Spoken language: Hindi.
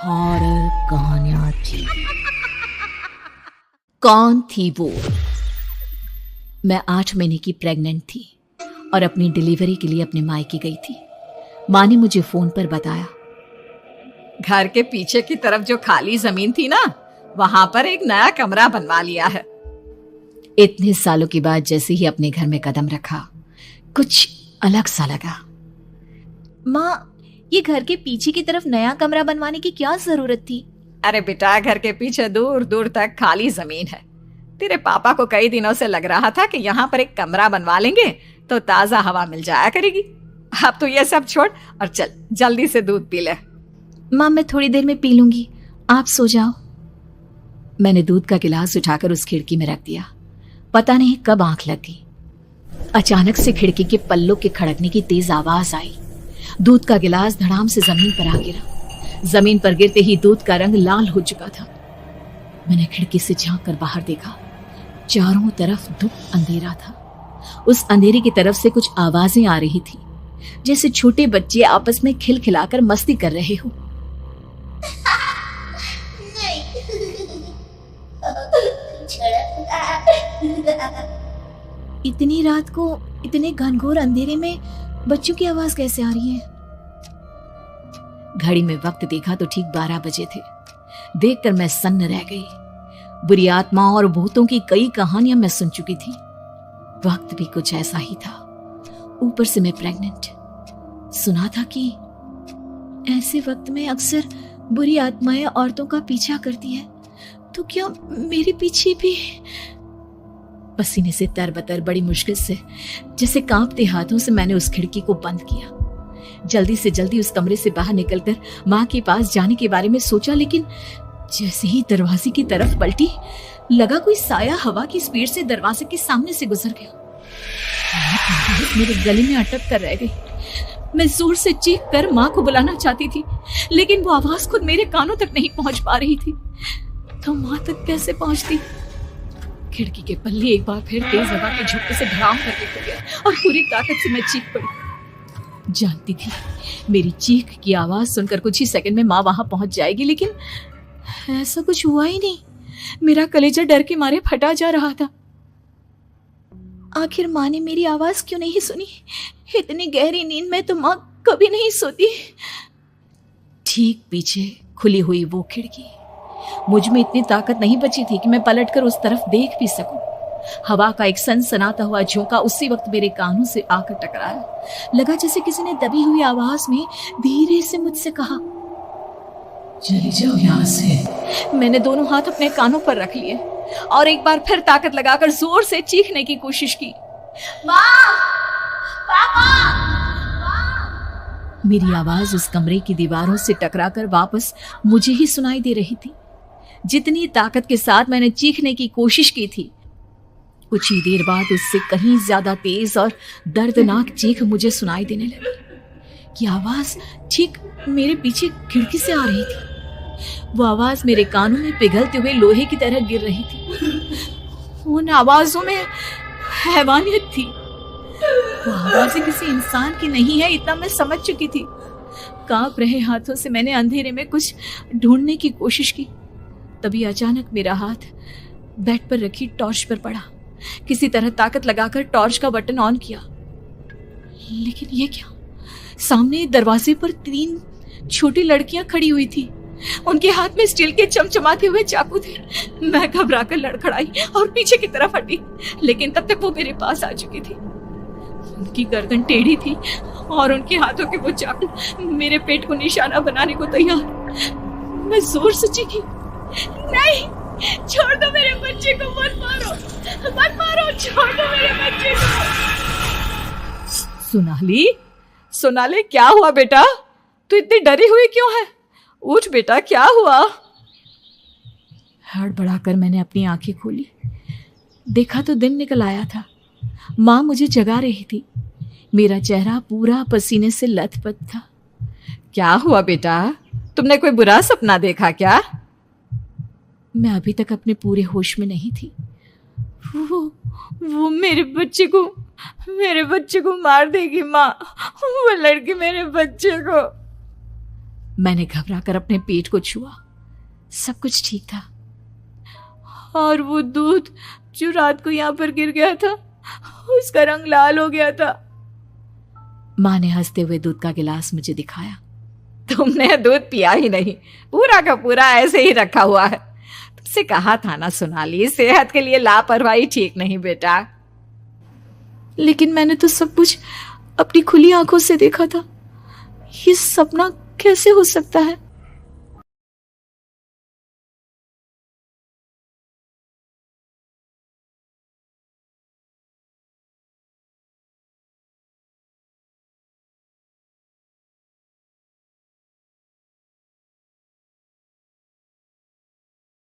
हॉरर कहानियां थी। कौन थी वो? मैं 8 महीने की प्रेग्नेंट थी और अपनी डिलीवरी के लिए अपने मायके गई थी। माँ ने मुझे फोन पर बताया, घर के पीछे की तरफ जो खाली जमीन थी ना, वहां पर एक नया कमरा बनवा लिया है। इतने सालों के बाद जैसे ही अपने घर में कदम रखा, कुछ अलग सा लगा। माँ, ये घर के पीछे की तरफ नया कमरा बनवाने की क्या जरूरत थी? अरे बेटा, घर के पीछे दूर दूर तक खाली जमीन है। तेरे पापा को कई दिनों से लग रहा था कि यहाँ पर एक कमरा बनवा लेंगे तो ताजा हवा मिल जाया करेगी। अब तो ये सब छोड़ और चल जल्दी से दूध पी ले। माँ, मैं थोड़ी देर में पी लूंगी, आप सो जाओ। मैंने दूध का गिलास उठाकर उस खिड़की में रख दिया। पता नहीं कब आंख लग गई। अचानक से खिड़की के पल्लों के खड़कने की तेज आवाज आई। दूध का गिलास धड़ाम से जमीन पर आ गिरा। जमीन पर गिरते ही दूध का रंग लाल हो चुका था। मैंने खिड़की से झांक कर बाहर देखा। चारों तरफ धुप अंधेरा था। उस अंधेरे की तरफ से कुछ आवाजें आ रही थी, जैसे छोटे बच्चे आपस में खिलखिलाकर मस्ती कर रहे हो। इतनी रात को इतने घनघोर अंधेरे में बच्चों की आवाज कैसे आ रही है? घड़ी में वक्त देखा तो ठीक 12 बजे थे। देखकर मैं सन्न रह गई। बुरी आत्माओं और भूतों की कई कहानियां मैं सुन चुकी थी। वक्त भी कुछ ऐसा ही था। ऊपर से मैं प्रेग्नेंट। सुना था कि ऐसे वक्त में अक्सर बुरी आत्माएं औरतों का पीछा करती है, तो क्या मेरे पीछे भी? पसीने से तरबतर बड़ी मुश्किल से, जैसे कांपते हाथों से मैंने उस खिड़की को बंद किया। जल्दी से जल्दी उस कमरे से बाहर निकलकर माँ के पास जाने के बारे में सोचा, लेकिन जैसे ही दरवाजे की तरफ पलटी, लगा कोई साया हवा की स्पीड से दरवाजे के सामने से गुजर गया। मेरे गले में अटक कर रह गई। मैं जोर से चीख कर माँ को बुलाना चाहती थी, लेकिन वो आवाज खुद मेरे कानों तक नहीं पहुंच पा रही थी। तो माँ तक कैसे पहुंचती? खिड़की के पल्ले एक बार फिर तेज हवा के झोंके से धड़ाम करके खुल गया और पूरी ताकत से मैं चीख पड़ी। जानती थी मेरी चीख की आवाज सुनकर कुछ ही सेकंड में माँ वहां पहुंच जाएगी, लेकिन ऐसा कुछ हुआ ही नहीं। मेरा कलेजा डर के मारे फटा जा रहा था। आखिर माँ ने मेरी आवाज क्यों नहीं सुनी? इतनी गहरी नींद में तो माँ कभी नहीं सोती। ठीक पीछे खुली हुई वो खिड़की। मुझ में इतनी ताकत नहीं बची थी कि मैं पलटकर उस तरफ देख भी सकूं। हवा का एक सनसनाता हुआ झोंका उसी वक्त मेरे कानों से आकर टकराया। लगा जैसे किसी ने दबी हुई आवाज में धीरे से मुझसे कहा, चली जाओ यहाँ से। मैंने दोनों हाथ अपने कानों पर रख लिए और एक बार फिर ताकत लगाकर जोर से चीखने की कोशिश की, माँ, पापा। मेरी आवाज उस कमरे की दीवारों से टकराकर वापस मुझे ही सुनाई दे रही थी। जितनी ताकत के साथ मैंने चीखने की कोशिश की थी, कुछ ही देर बाद उससे कहीं ज्यादा तेज और दर्दनाक चीख मुझे सुनाई देने लगी। ये आवाज ठीक मेरे पीछे खिड़की से आ रही थी। वो आवाज मेरे कानों में पिघलते हुए लोहे की तरह गिर रही थी। उन आवाजों में हैवानियत थी। वो आवाजें किसी इंसान की नहीं है, इतना मैं समझ चुकी थी। कांप रहे हाथों से मैंने अंधेरे में कुछ ढूंढने की कोशिश की। तभी अचानक मेरा हाथ बेड पर रखी टॉर्च पर पड़ा। किसी तरह ताकत लगाकर टॉर्च का बटन ऑन किया, लेकिन ये क्या? सामने दरवाजे पर 3 छोटी लड़कियां खड़ी हुई थी। उनके हाथ में स्टील के चमचमाते हुए चाकू थे। मैं घबराकर लड़खड़ाई और पीछे की तरफ हटी, लेकिन तब तक वो मेरे पास आ चुकी थी। उनकी गर्दन टेढ़ी थी और उनके हाथों के वो चाकू मेरे पेट को निशाना बनाने को तैयार। मैं जोर से चीखी, नहीं, छोड़ दो मेरे बच्चे को, मत मारो, मत मारो, छोड़ दो मेरे बच्चे को। सोनाली, सोनाली, क्या हुआ बेटा? तू इतनी डरी हुई क्यों है? उठ बेटा, क्या हुआ? हड़बड़ाकर मैंने अपनी आंखें खोली। देखा तो दिन निकल आया था। माँ मुझे जगा रही थी। मेरा चेहरा पूरा पसीने से लथपथ था। क्या हुआ बेटा? तुमने कोई बुरा सपना देखा क्या? मैं अभी तक अपने पूरे होश में नहीं थी। वो मेरे बच्चे को मार देगी माँ। वो लड़की मेरे बच्चे को। मैंने घबराकर अपने पेट को छुआ। सब कुछ ठीक था। और वो दूध जो रात को यहां पर गिर गया था, उसका रंग लाल हो गया था। माँ ने हंसते हुए दूध का गिलास मुझे दिखाया। तुमने दूध पिया ही नहीं, पूरा का पूरा ऐसे ही रखा हुआ है। तुमसे कहा था ना सोनाली, सेहत के लिए लापरवाही ठीक नहीं बेटा। लेकिन मैंने तो सब कुछ अपनी खुली आंखों से देखा था। ये सपना कैसे हो सकता है?